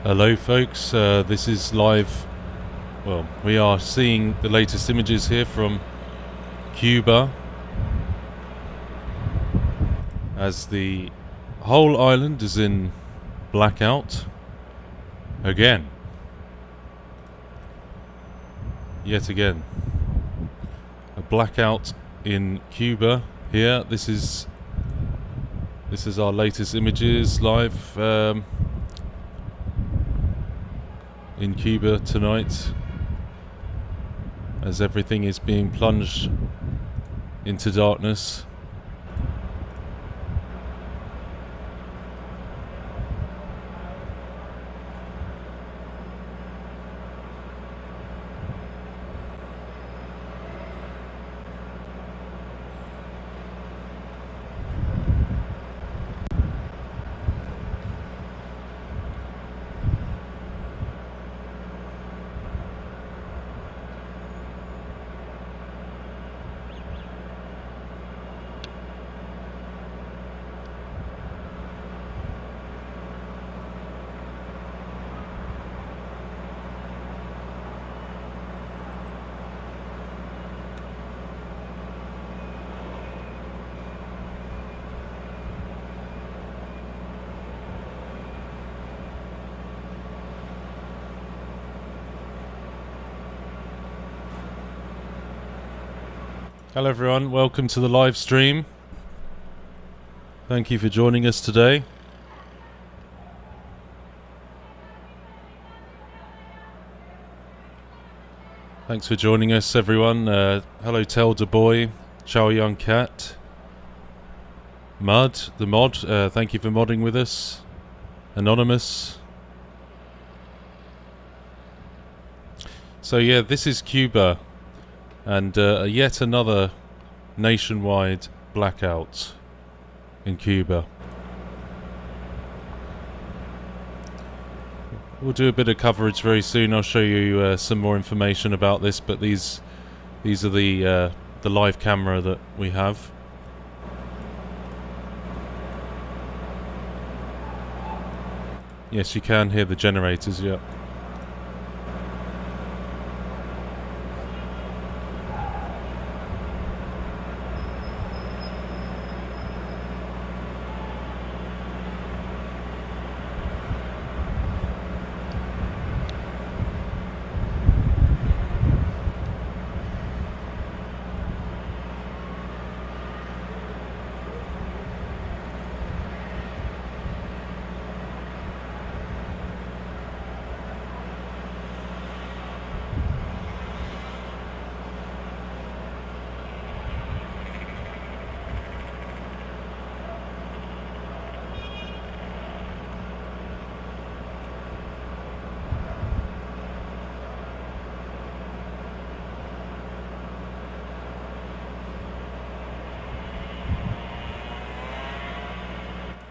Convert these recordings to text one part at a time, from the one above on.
Hello folks, this is live. Well, we are seeing the latest images here from Cuba as the whole island is in blackout again. Yet again. A blackout in Cuba here. This is our latest images live in Cuba tonight, as everything is being plunged into darkness. Hello everyone, welcome to the live stream. Thank you for joining us today. Thanks for joining us everyone. Hello Telda Boy, Chow Young Cat, Mud, the mod, thank you for modding with us. Anonymous. So yeah, this is Cuba. And yet another nationwide blackout in Cuba. We'll do a bit of coverage very soon. I'll show you some more information about this, but these are the live camera that we have. Yes, you can hear the generators, yeah.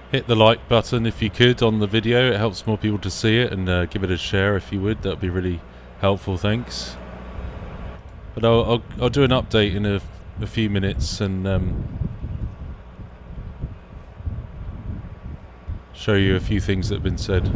Hit the like button if you could on the video. It helps more people to see it, and give it a share if you would. That would be really helpful, thanks. But I'll do an update in a few minutes and show you a few things that have been said.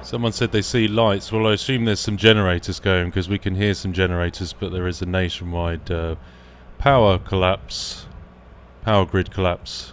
Someone said they see lights. Well, I assume there's some generators going, because we can hear some generators, but there is a nationwide power collapse, power grid collapse.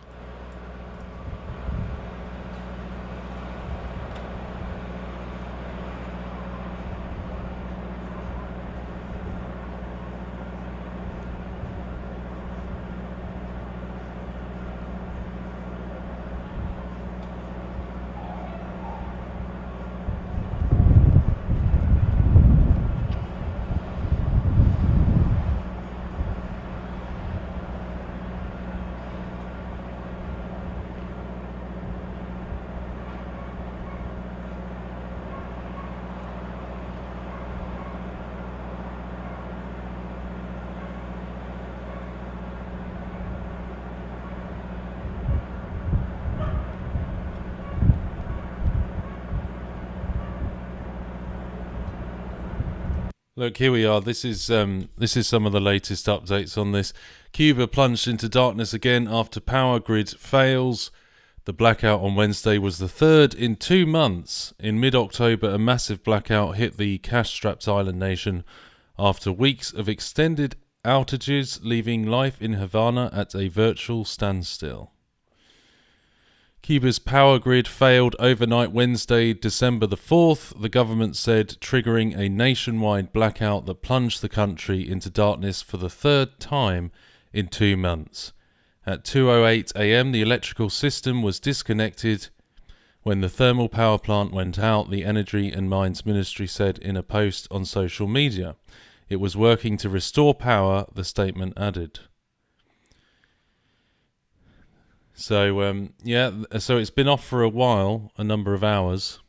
Look, here we are. This is some of the latest updates on this. Cuba plunged into darkness again after power grid fails. The blackout on Wednesday was the third in 2 months. In mid-October, a massive blackout hit the cash-strapped island nation after weeks of extended outages, leaving life in Havana at a virtual standstill. Cuba's power grid failed overnight Wednesday, December the 4th, the government said, triggering a nationwide blackout that plunged the country into darkness for the third time in 2 months. At 2:08 a.m., the electrical system was disconnected when the thermal power plant went out, the Energy and Mines Ministry said in a post on social media. It was working to restore power, the statement added. So, so it's been off for a while, a number of hours.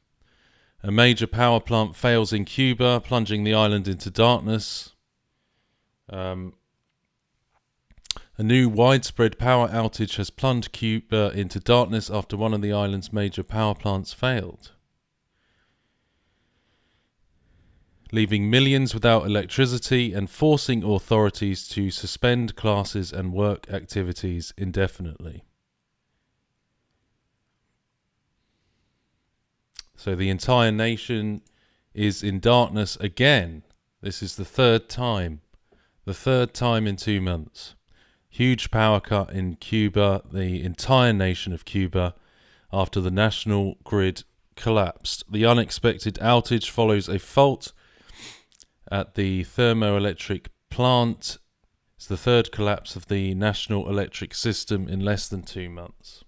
A major power plant fails in Cuba, plunging the island into darkness. A new widespread power outage has plunged Cuba into darkness after one of the island's major power plants failed, leaving millions without electricity and forcing authorities to suspend classes and work activities indefinitely. So the entire nation is in darkness again. This is the third time in 2 months. Huge power cut in Cuba, the entire nation of Cuba, after the national grid collapsed. The unexpected outage follows a fault at the thermoelectric plant. It's the third collapse of the national electric system in less than 2 months.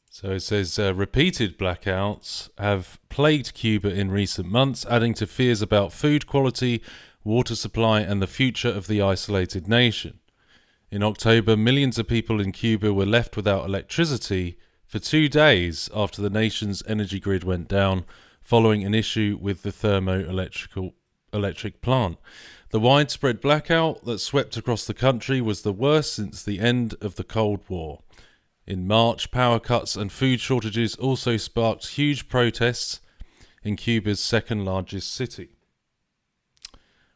So it says repeated blackouts have plagued Cuba in recent months, adding to fears about food quality, water supply, and the future of the isolated nation. In October, millions of people in Cuba were left without electricity for 2 days after the nation's energy grid went down, following an issue with the thermoelectric plant. The widespread blackout that swept across the country was the worst since the end of the Cold War. In March, power cuts and food shortages also sparked huge protests in Cuba's second largest city.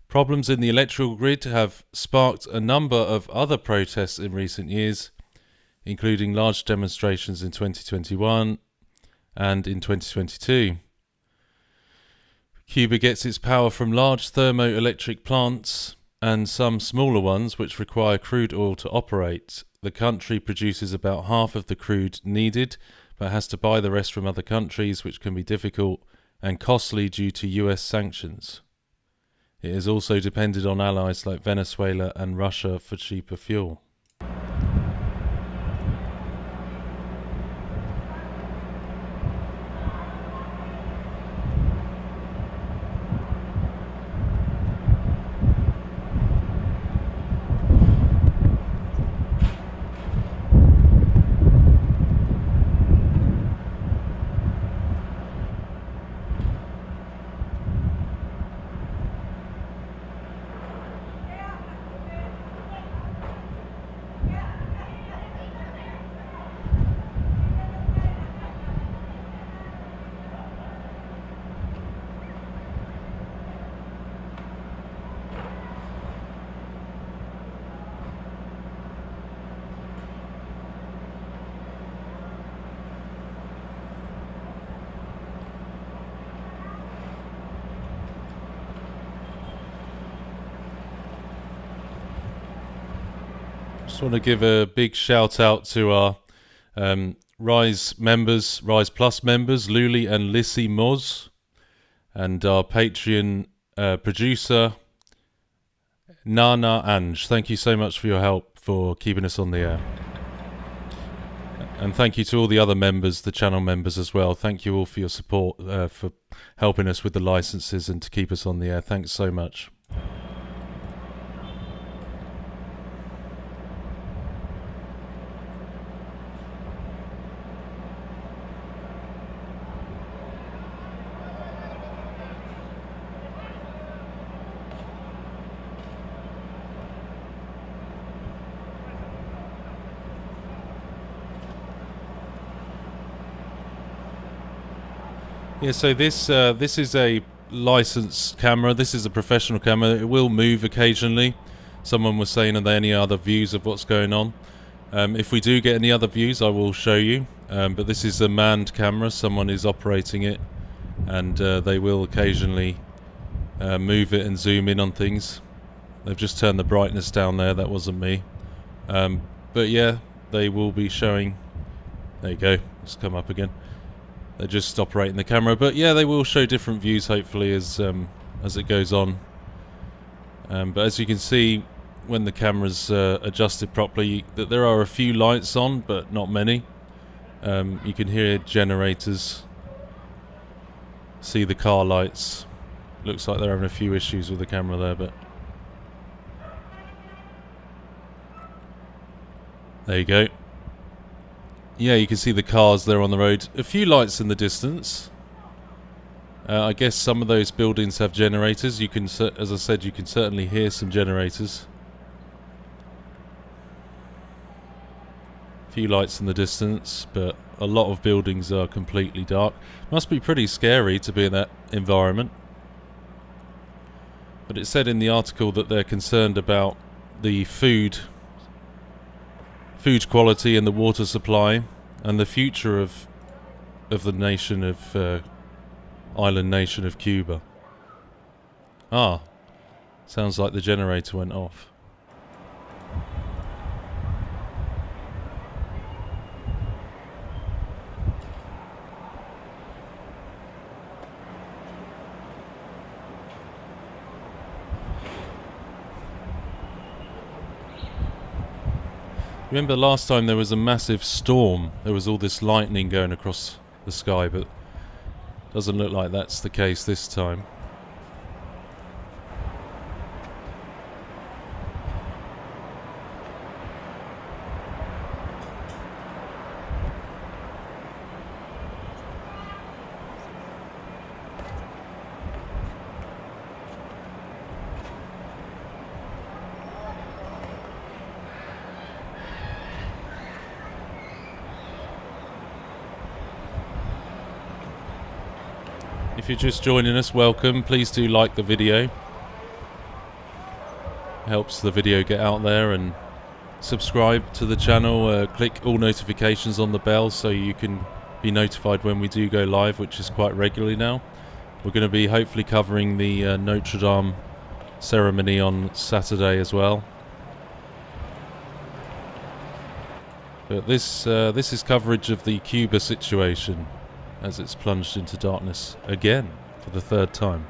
Problems in the electrical grid have sparked a number of other protests in recent years, including large demonstrations in 2021 and in 2022. Cuba gets its power from large thermoelectric plants and some smaller ones which require crude oil to operate. The country produces about half of the crude needed, but has to buy the rest from other countries, which can be difficult and costly due to US sanctions. It is also dependent on allies like Venezuela and Russia for cheaper fuel. Just want to give a big shout out to our Rise members, Rise Plus members, Luli and Lissy Moz, and our Patreon producer, Nana Ange. Thank you so much for your help for keeping us on the air. And thank you to all the other members, the channel members as well. Thank you all for your support, for helping us with the licenses and to keep us on the air. Thanks so much. Yeah, so this is a licensed camera. This is a professional camera. It will move occasionally. Someone was saying, are there any other views of what's going on? If we do get any other views, I will show you. But this is a manned camera. Someone is operating it, and they will occasionally move it and zoom in on things. They've just turned the brightness down there. That wasn't me. But yeah, they will be showing. There you go. It's come up again. They're just operating the camera, but yeah, they will show different views hopefully as it goes on. But as you can see, when the camera's adjusted properly, that there are a few lights on, but not many. You can hear generators, see the car lights. Looks like they're having a few issues with the camera there, but there you go. Yeah, you can see the cars there on the road. A few lights in the distance. I guess some of those buildings have generators. You can, as I said, you can certainly hear some generators. A few lights in the distance, but a lot of buildings are completely dark. Must be pretty scary to be in that environment. But it said in the article that they're concerned about the food quality and the water supply and the future of the nation of island nation of Cuba. Ah, sounds like the generator went off. Remember last time there was a massive storm, there was all this lightning going across the sky, but doesn't look like that's the case this time. If you're just joining us, welcome. Please do like the video. Helps the video get out there, and subscribe to the channel. Click all notifications on the bell so you can be notified when we do go live, which is quite regularly now. We're going to be hopefully covering the Notre Dame ceremony on Saturday as well. But this is coverage of the Cuba situation, as it's plunged into darkness again for the third time.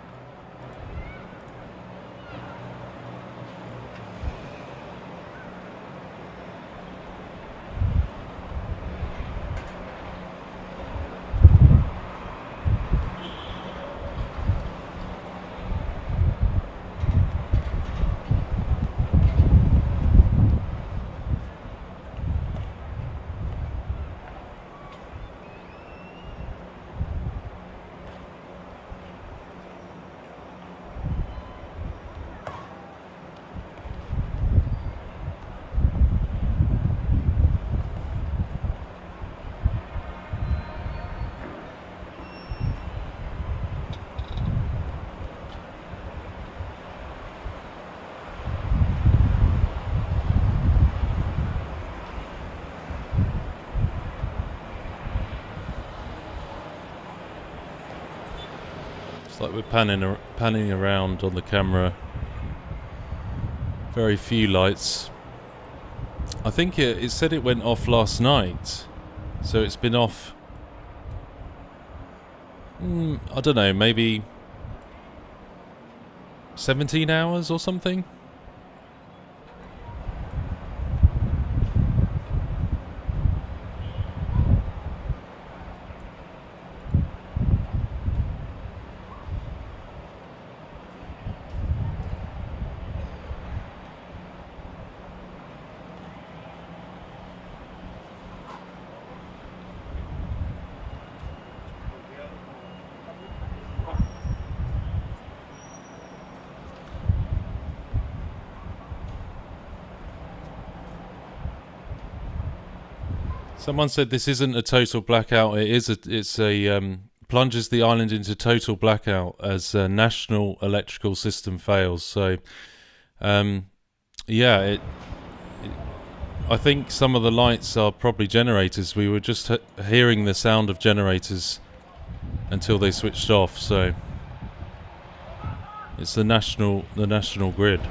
It's like we're panning around on the camera. Very few lights. I think it said it went off last night, so it's been off. I don't know, maybe 17 hours or something. Someone said this isn't a total blackout. It's a plunges the island into total blackout as a national electrical system fails. So, yeah, I think some of the lights are probably generators. We were just hearing the sound of generators until they switched off. So, it's the national grid.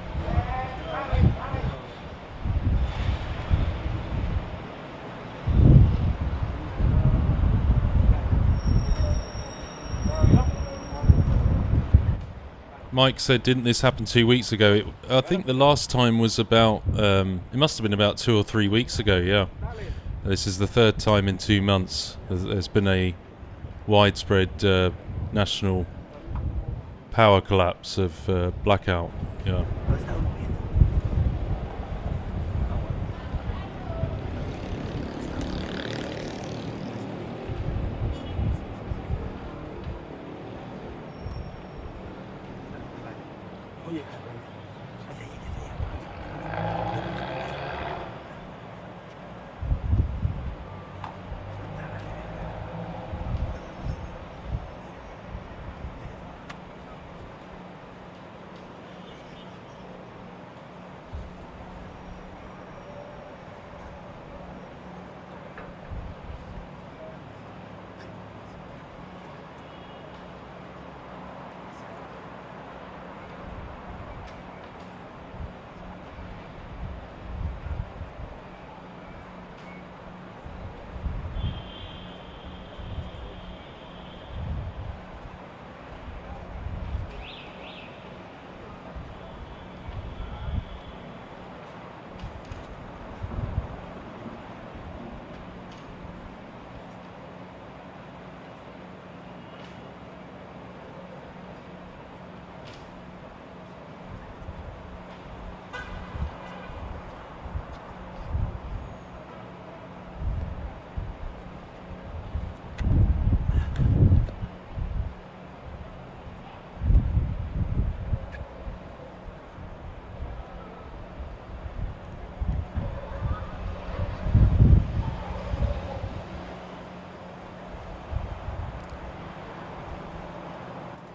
Mike said, didn't this happen 2 weeks ago? I think the last time was about, it must have been about 2 or 3 weeks ago, yeah. This is the third time in 2 months. There's been a widespread national power collapse of blackout, yeah.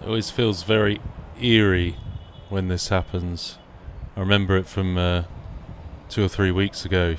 It always feels very eerie when this happens. I remember it from 2 or 3 weeks ago.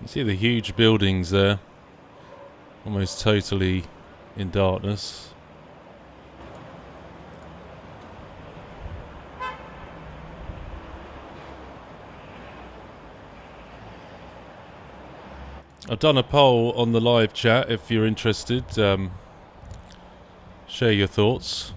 You see the huge buildings there, almost totally in darkness. I've done a poll on the live chat if you're interested. Share your thoughts.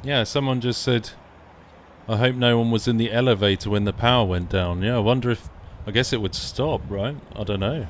Yeah, someone just said, I hope no one was in the elevator when the power went down. Yeah, I wonder if... I guess it would stop, right? I don't know.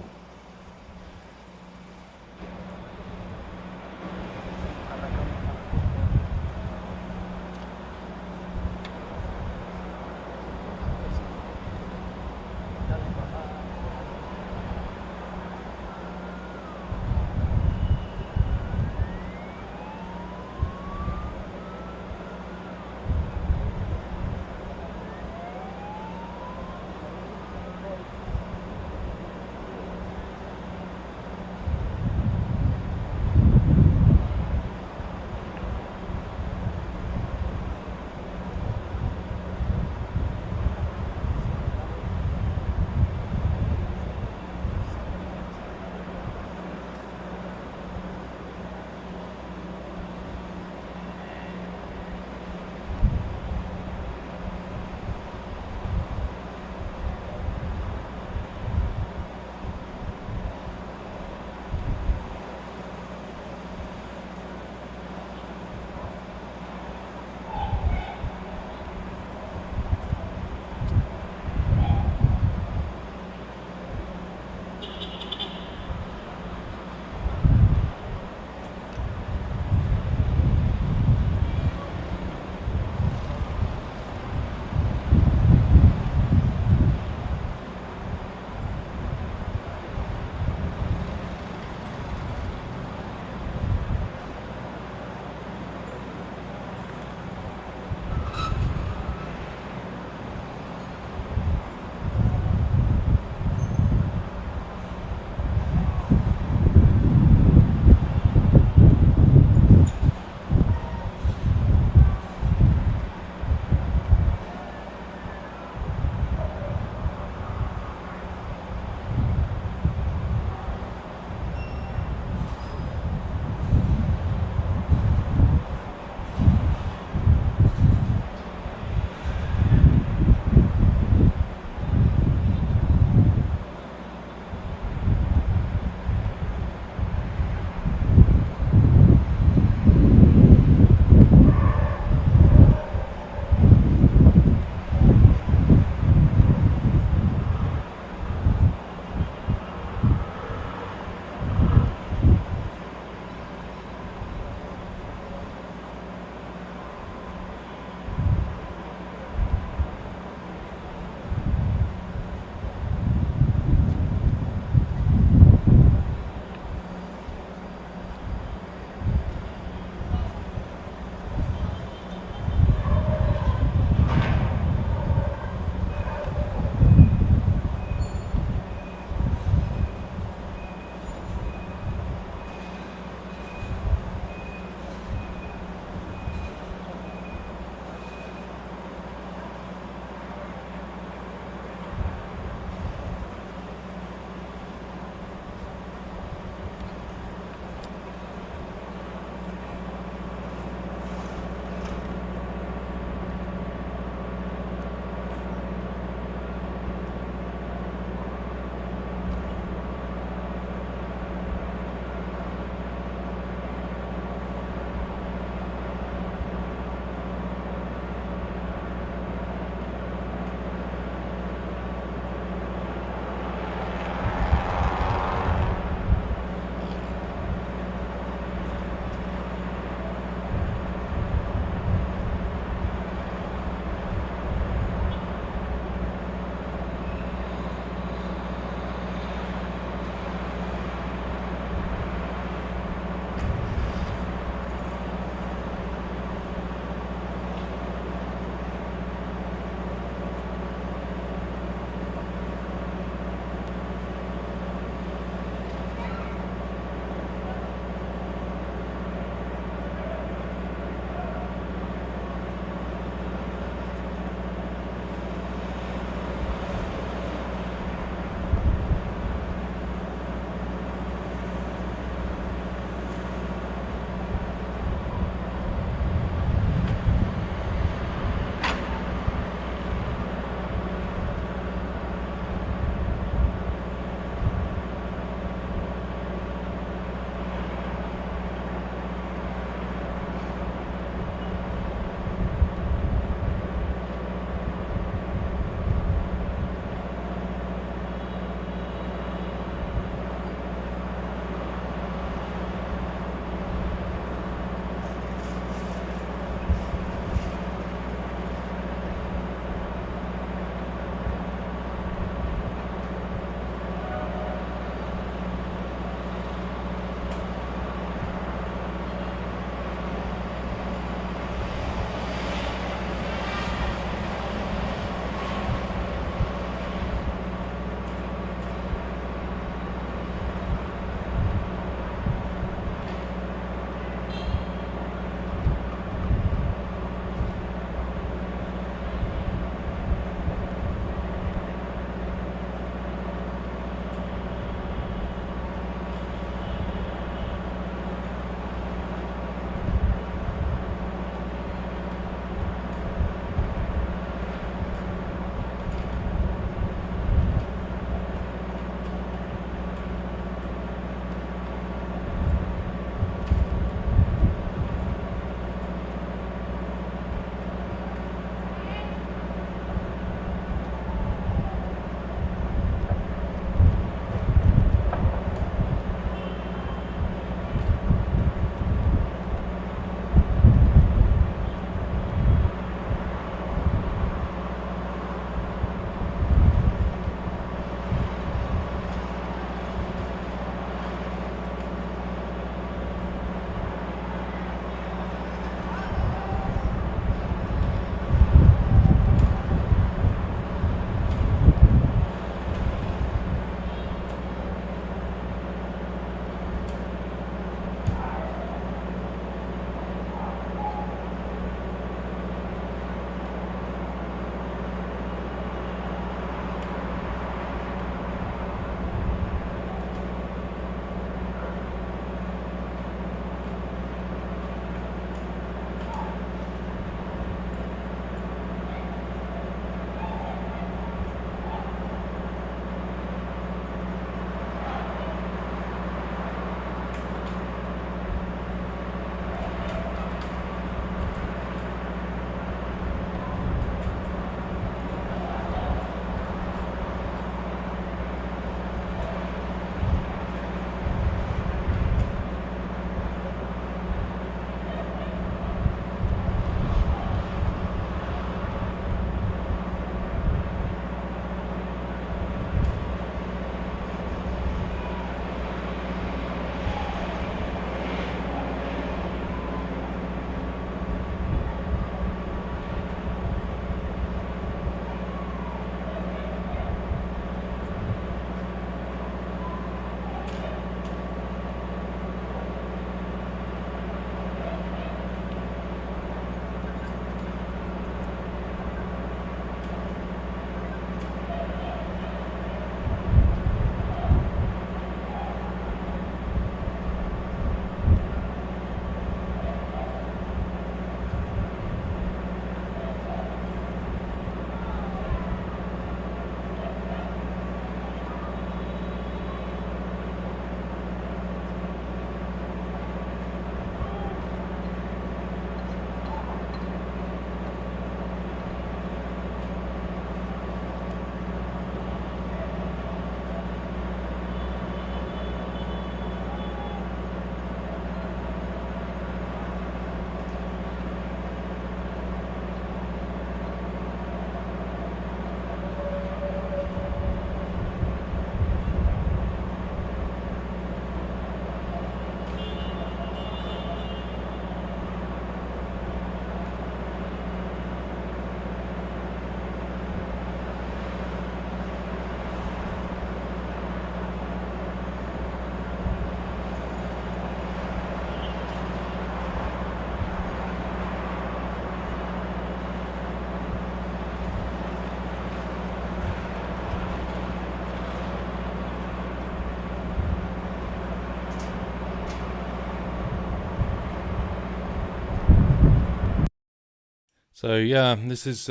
So yeah, this is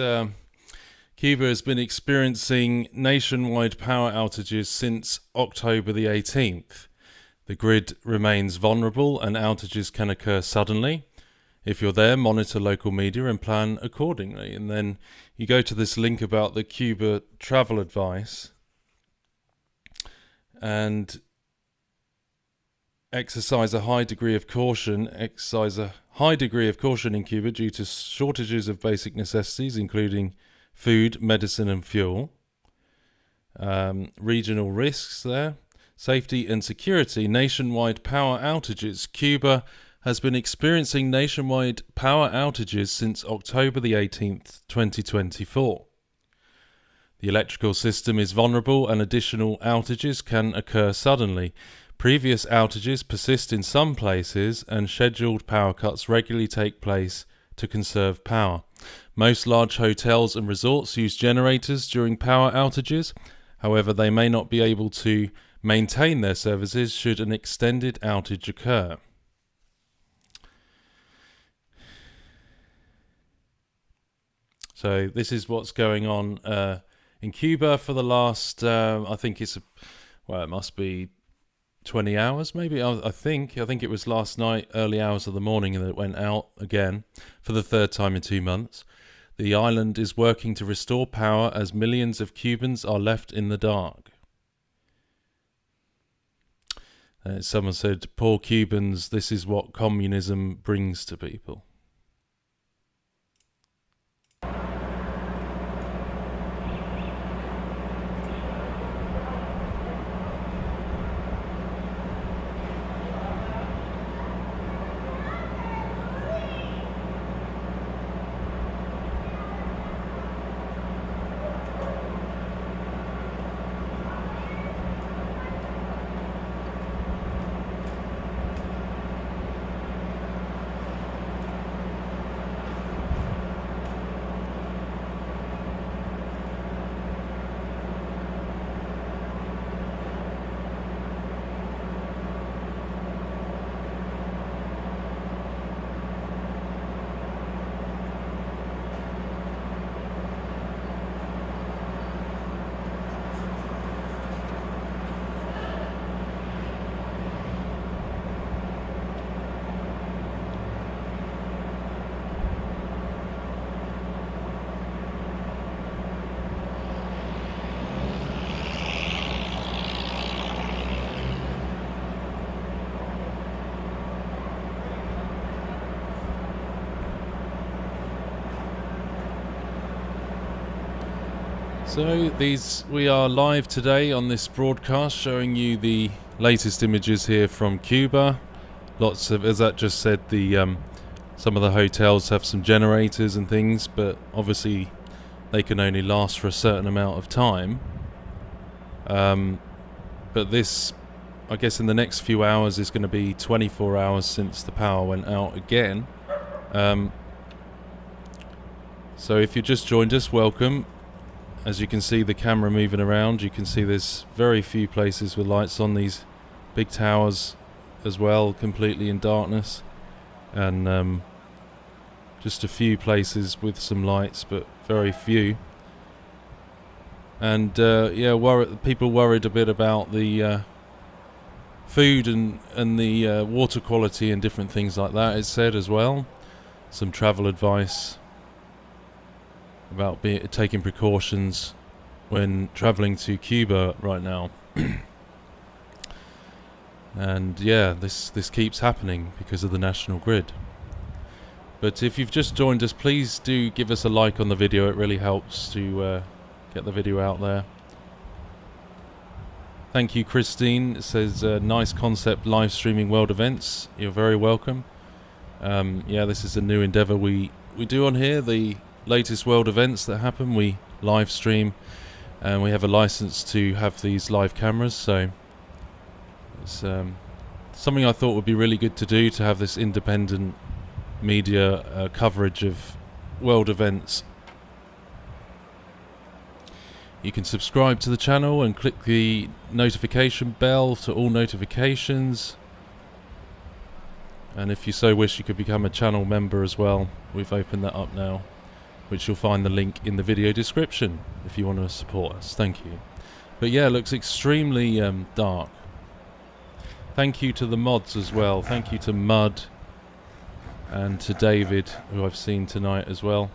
Cuba has been experiencing nationwide power outages since October the 18th. The grid remains vulnerable and outages can occur suddenly. If you're there, monitor local media and plan accordingly. And then you go to this link about the Cuba travel advice and exercise a high degree of caution in Cuba due to shortages of basic necessities, including food, medicine and fuel. Regional risks there. Safety and security, nationwide power outages. Cuba has been experiencing nationwide power outages since October the 18th, 2024. The electrical system is vulnerable and additional outages can occur suddenly. Previous outages persist in some places and scheduled power cuts regularly take place to conserve power. Most large hotels and resorts use generators during power outages. However, they may not be able to maintain their services should an extended outage occur. So this is what's going on in Cuba for the last, I think it must be 20 hours maybe. I think it was last night, early hours of the morning, and it went out again for the third time in 2 months. The island is working to restore power as millions of Cubans are left in the dark. Someone said, "Poor Cubans, this is what communism brings to people." So we are live today on this broadcast showing you the latest images here from Cuba. Lots of, as that just said, some of the hotels have some generators and things, but obviously they can only last for a certain amount of time. But this, I guess in the next few hours, is going to be 24 hours since the power went out again. So if you just joined us, welcome. As you can see the camera moving around, you can see there's very few places with lights on. These big towers as well, completely in darkness, and just a few places with some lights, but very few. And people worried a bit about the food and the water quality and different things like that, it said as well. Some travel advice about taking precautions when traveling to Cuba right now. And yeah, this keeps happening because of the national grid. But if you've just joined us, please do give us a like on the video. It really helps to get the video out there. Thank you, Christine. It says nice concept, live streaming world events. You're very welcome. Yeah, this is a new endeavor we do on here. The latest world events that happen, we live stream, and we have a license to have these live cameras, so it's something I thought would be really good to do, to have this independent media coverage of world events. You can subscribe to the channel and click the notification bell to all notifications, and if you so wish you could become a channel member as well. We've opened that up now. which you'll find the link in the video description if you want to support us. Thank you. But yeah, it looks extremely dark. Thank you to the mods as well. Thank you to Mud and to David, who I've seen tonight as well.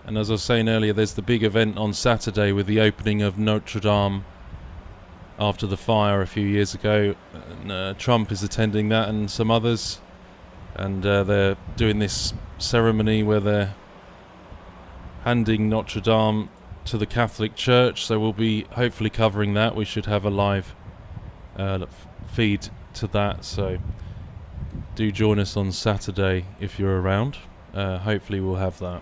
And as I was saying earlier, there's the big event on Saturday with the opening of Notre Dame after the fire a few years ago. And, Trump is attending that and some others. And they're doing this ceremony where they're handing Notre Dame to the Catholic Church. So we'll be hopefully covering that. We should have a live feed to that. So do join us on Saturday if you're around. Hopefully we'll have that.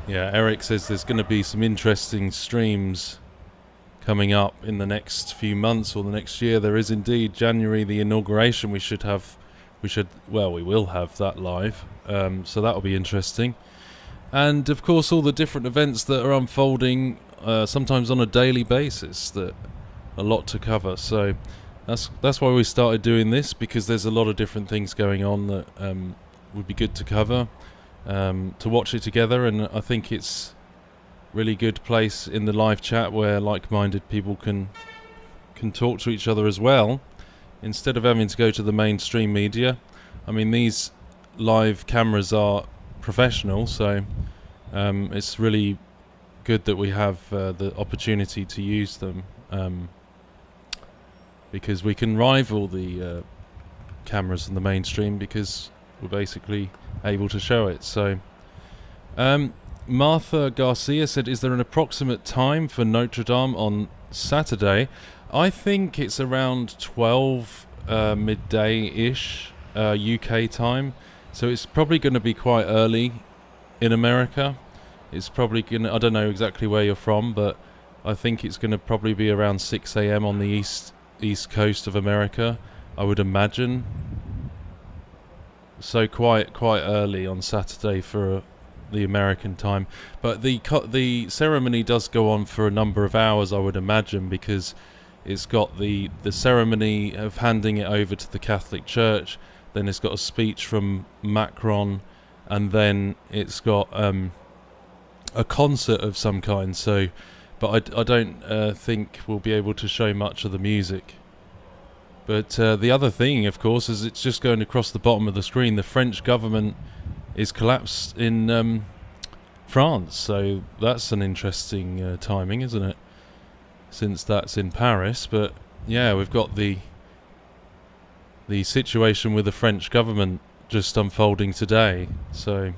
Yeah, Eric says there's going to be some interesting streams coming up in the next few months or the next year. There is indeed January, the inauguration. We will have that live. So that'll be interesting. And of course, all the different events that are unfolding, sometimes on a daily basis. That a lot to cover. So that's why we started doing this, because there's a lot of different things going on that would be good to cover. To watch it together, and I think it's really good place in the live chat where like-minded people can talk to each other as well, instead of having to go to the mainstream media. I mean, these live cameras are professional, so it's really good that we have the opportunity to use them, because we can rival the cameras in the mainstream, because we're basically able to show it. So Martha Garcia said, is there an approximate time for Notre Dame on Saturday? I think it's around 12 midday-ish UK time, so it's probably going to be quite early in America. It's probably going to, I don't know exactly where you're from, but I think it's going to probably be around 6 a.m. on the east coast of America, I would imagine. So quite early on Saturday for the American time, but the ceremony does go on for a number of hours, I would imagine, because it's got the ceremony of handing it over to the Catholic Church, then it's got a speech from Macron, and then it's got a concert of some kind. So, but I don't think we'll be able to show much of the music. But the other thing, of course, is it's just going across the bottom of the screen. The French government is collapsed in France, so that's an interesting timing, isn't it? Since that's in Paris. But yeah, we've got the situation with the French government just unfolding today. So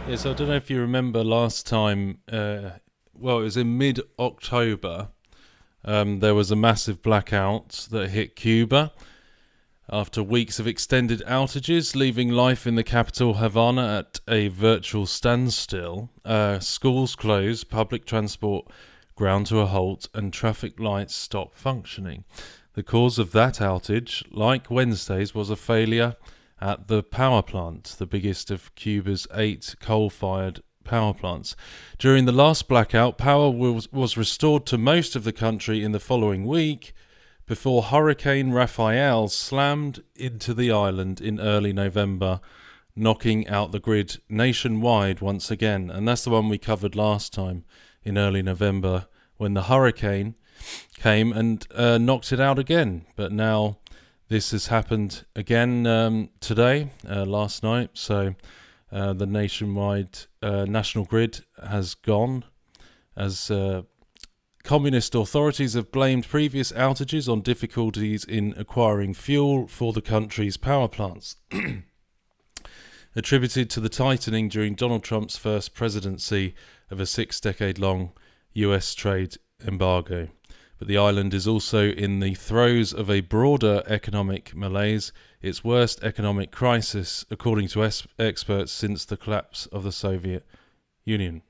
Yes, I don't know if you remember last time, well, it was in mid-October, there was a massive blackout that hit Cuba after weeks of extended outages, leaving life in the capital Havana at a virtual standstill. Schools closed, public transport ground to a halt, and traffic lights stopped functioning. The cause of that outage, like Wednesday's, was a failure at the power plant, the biggest of Cuba's 8 coal-fired power plants. During the last blackout, power was restored to most of the country in the following week before Hurricane Rafael slammed into the island in early November, knocking out the grid nationwide once again. And that's the one we covered last time in early November when the hurricane came and knocked it out again. But now this has happened again today, last night. So the nationwide national grid has gone as communist authorities have blamed previous outages on difficulties in acquiring fuel for the country's power plants, attributed to the tightening during Donald Trump's first presidency of a 6-decade-long US trade embargo. But the island is also in the throes of a broader economic malaise, its worst economic crisis, according to experts, since the collapse of the Soviet Union.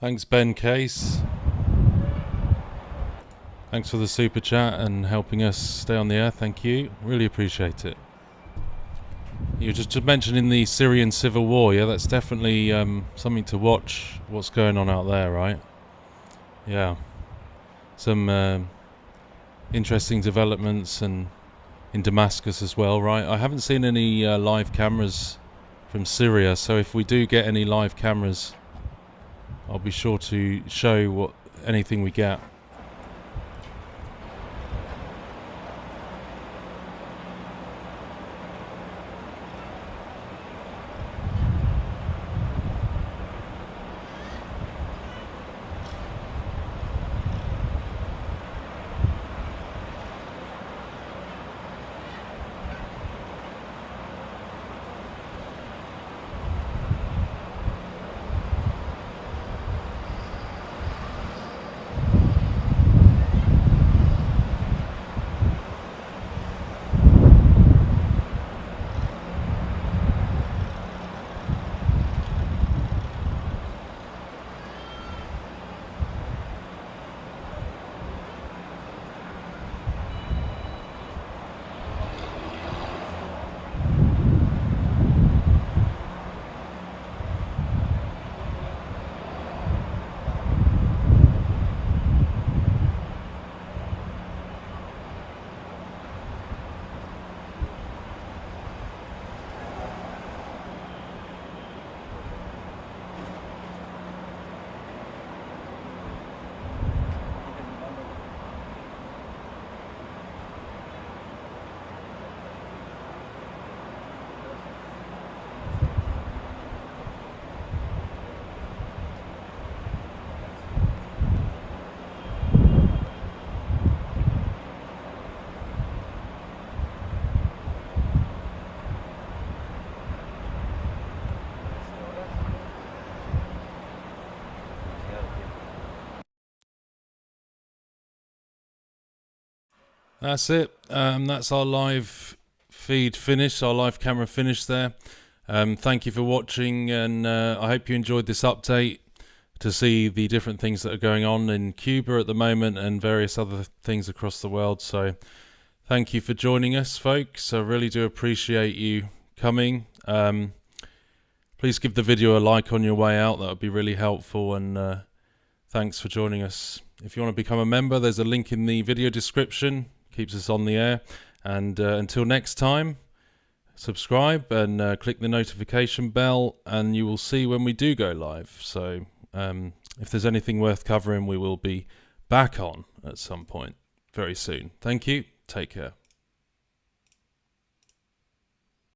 Thanks, Ben Case. Thanks for the super chat and helping us stay on the air. Thank you. Really appreciate it. You were just mentioning the Syrian civil war. Yeah, that's definitely something to watch. What's going on out there, right? Yeah. Some interesting developments and in Damascus as well, right? I haven't seen any live cameras from Syria, so if we do get any live cameras, I'll be sure to show anything we get. That's it. That's our live feed finished, our live camera finished there. Thank you for watching, and I hope you enjoyed this update to see the different things that are going on in Cuba at the moment and various other things across the world. So thank you for joining us, folks. I really do appreciate you coming. Please give the video a like on your way out. That would be really helpful, and thanks for joining us. If you want to become a member, there's a link in the video description. Keeps us on the air. And until next time, subscribe and click the notification bell, and you will see when we do go live. So if there's anything worth covering, we will be back on at some point very soon. Thank you. Take care.